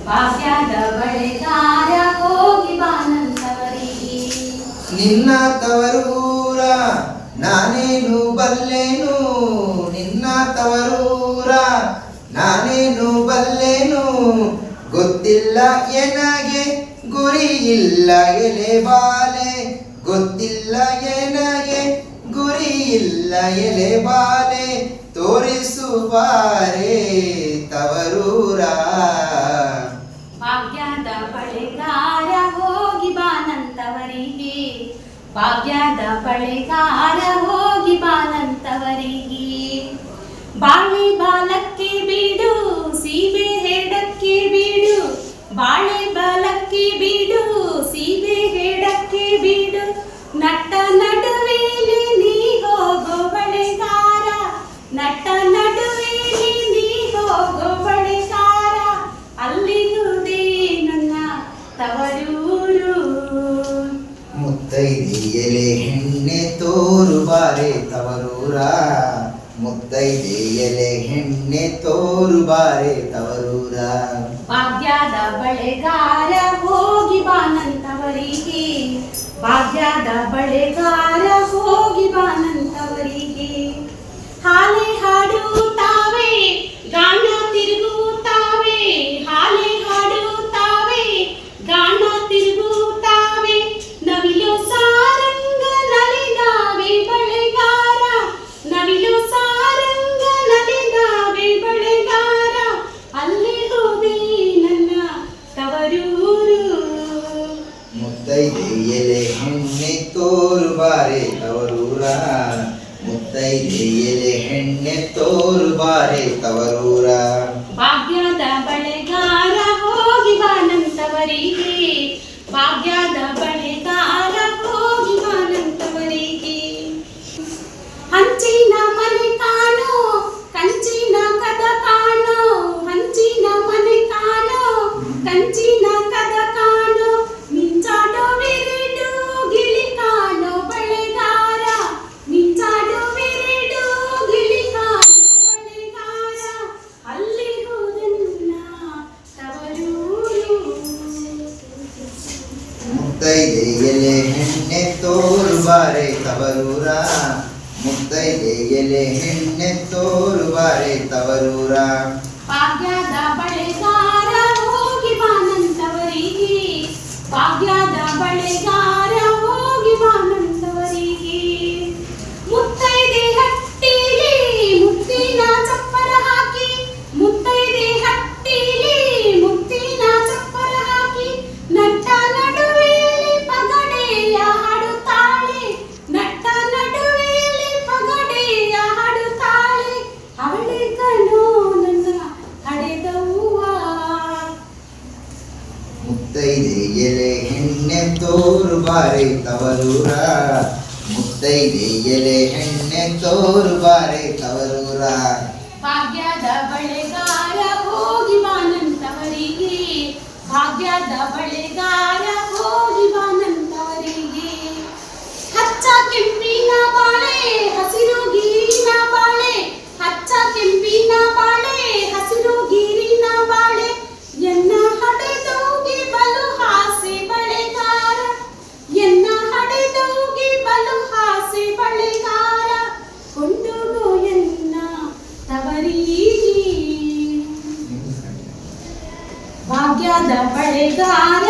ಭಾಗ್ಯದ ಬಳೆಗಾರ ಹೋಗಿ ಬಾನಂತವರಿಗೆ. ನಿನ್ನ ತವರೂರ ನಾನೇನು ಬಲ್ಲೆನು, ನಿನ್ನ ತವರೂರ ನಾನೇನು ಬಲ್ಲೆನು, ಗೊತ್ತಿಲ್ಲ ಎನಗೆ ಗುರಿ ಇಲ್ಲ ಎಲೆ ಬಾಲೆ, ಗೊತ್ತಿಲ್ಲ ಎನಗೆ ಗುರಿ ಇಲ್ಲ ಎಲೆ ಬಾಲೆ, ತೋರಿಸುವಾರೆ ತವರೂರ. ಭಾಗ್ಯದ ಬಳೆಗಾರ ಹೋಗಿ ಬಾನಂತವರಿಗೆ, ಭಾಗ್ಯದ ಬಳೆಗಾರ ಹೋಗಿ ಬಾನಂತವರಿಗೆ. ಬಾಳೆ ಬಾಲಕ್ಕೆ ಬೀಡು ಸೀಬೆ ಹೆಡಕ್ಕೆ ಬೀಡು, ಬಾಳೆ ಬಾಲಕ್ಕೆ ಬೀಡು ಸೀಬೆ ಹೆಡಕ್ಕೆ ಬೀಡು, ನಟ್ಟ ನಡುವೆಲಿ ನೀ ಹೋಗೋ ಬಳೆಗಾರ, ನಟ್ಟ ನಡುವೆಲಿ ನೀ ಹೋಗೋ ಬಳೆಗಾರ, ಅಲ್ಲಿರುವುದೇ ನನ್ನ ತವರೂರು. ಮುತ್ತೈದೆಯಲೆ ಹೆಣ್ಣೆ ತೋರು ಬಾರೆ ತವರೂರ, ಮುತ್ತೈದೆಯಲೆ ಹೆಣ್ಣೆ ತೋರು ಬಾರೆ ತವರೂರ. ಭಾಗ್ಯದ ಬಳೆಗಾರ ಹೋಗಿ ಬಾನಂತವರಿಗೆ, ಭಾಗ್ಯದ ಬಳೆಗಾರ ಹೋಗಿ ಬಾನಂತವರಿಗೆ. ಹಾಲೆ ಹಾಡುತ್ತಾವೆ ಗಾನ ತಿರುಗುತ್ತಾವೆ, ಹಾಲೆ ಹಾಡುತ್ತಾವೆ ಗಾನ ತಿರುಗುತ್ತಾವೆ, ನವಿಲು ಸಾರಂಗ ನಲಿದಾವೆ ಬಳೆಗಾರ, ನವಿಲು ಸಾರಂಗ ನಲಿದಾವೆ ಬಳೆಗಾರ, ಅಲ್ಲಿರುವುದೇ ನನ್ನ ತವರೂರು. ಮುತ್ತೈದೆಯಲೆ ಹೆಣ್ಣೆ ತೋರು ಬಾರೆ ತವರೂರ, ಮುತ್ತೈದೆಯಲೆ ಹೆಣ್ಣೆ ತೋರು ಬಾರೆ ತವರೂರ. ಭಾಗ್ಯದ ಬಳೆಗಾರ ಹೋಗಿ ಬಾನಂತವರಿಗೆ, ಭಾಗ್ಯದ ಬಳೆಗಾರ ಹೋಗಿ ಬಾನಂತವರಿಗೆ. ಹಂಚಿನ ಮನೆ ಕಾಣೋ ಕಂಚಿನ ಕದ ಕಾಣೋ, ಹಂಚಿನ ಮನೆ ಕಾಣೋ ಕಂಚಿನ ಕದ ಕಾಣೋ, ಮಿಂಚಾಡುವೆರಡು ಗಿಳಿ ಕಾಣೋ ಬಳೆಗಾರ, ಮಿಂಚಾಡುವೆರಡು ಗಿಳಿ ಕಾಣೋ ಬಳೆಗಾರ, ಅಲ್ಲಿರುವುದನ್ನ ತವರೂರು. ಮುತ್ತೈದೆಯಲೆ ಹೆಣ್ಣೆ ತೋರು ಬಾರೆ ತವರೂರ, ಮುತ್ತೈದೆಯಲೆ ಹೆಣ್ಣೆ ತೋರು ಬಾರೆ ತವರೂರ. ಭಾಗ್ಯದ ಬಳೆಗಾರ ಹೋಗಿ ಬಾನಂತವರಿಗೆ, ಭಾಗ್ಯದ ಬಳೆಗಾರ ಹೋಗಿ ಬಾನಂತವರಿಗೆ. ಮುತ್ತೈದೆ ಹಟ್ಟಿಲಿ ಮುತ್ತಿನ ಚಪ್ಪರ ಹಾಕಿ, ಮುತ್ತೈದೆ ಹಟ್ಟಿಲಿ ಮುತ್ತಿನ ಚಪ್ಪರ ಹಾಕಿ, ನಟ್ಟ ನಡುವೆಯಲ್ಲಿ ಪಗಡೆಯ ಹಾಡುತ್ತಾಳೆ, ನಟ್ಟ ನಡುವೆಯಲ್ಲಿ ಪಗಡೆಯ ಹಾಡುತ್ತಾಳೆ, ಅವಳೆ ಕಣೋ ನನ್ನ ಹಡೆದವ್ವ. ಮುತ್ತೈದೆಯಲೆ ಹೆಣ್ಣೆ ತೋರು ಬಾರೆ ತವರೂರ, ಮುತ್ತೈದೆಯಲೆ ಹೆಣ್ಣೆ ತೋರು ಬಾರೆ ತವರೂರ. ಭಾಗ್ಯದ ಬಳೆಗಾರ ಹೋಗಿ ಬಾನಂತವರಿಗೆ, ಭಾಗ್ಯದ ಬಳೆಗಾರ ಹೋಗಿ ಬಾನಂತವರಿಗೆ. ಹಚ್ಚ ಕೆಂಪಿನ ಬಾಳೆ ಹಸಿರು ಗೀರಿನ ಬಾಳೆ, ಹಚ್ಚ ಕೆಂಪಿನ ಬಾಳೆ ಹಸಿರು ಗೀರಿನ ಬಾಳೆ, ಎನ್ನ ಹಡೆದೌಗೆ ಬಲು ಹಾಸೆ ಬಳೆಗಾರ, ಎನ್ನ ಹಡೆದೌಗೆ ಬಲು ಹಾಸೆ ಬಳೆಗಾರ, ಕೊಂಡೋಗೋ ಎನ್ನ ತವರಿಗೆ. ಭಾಗ್ಯದ ಬಳೆಗಾರ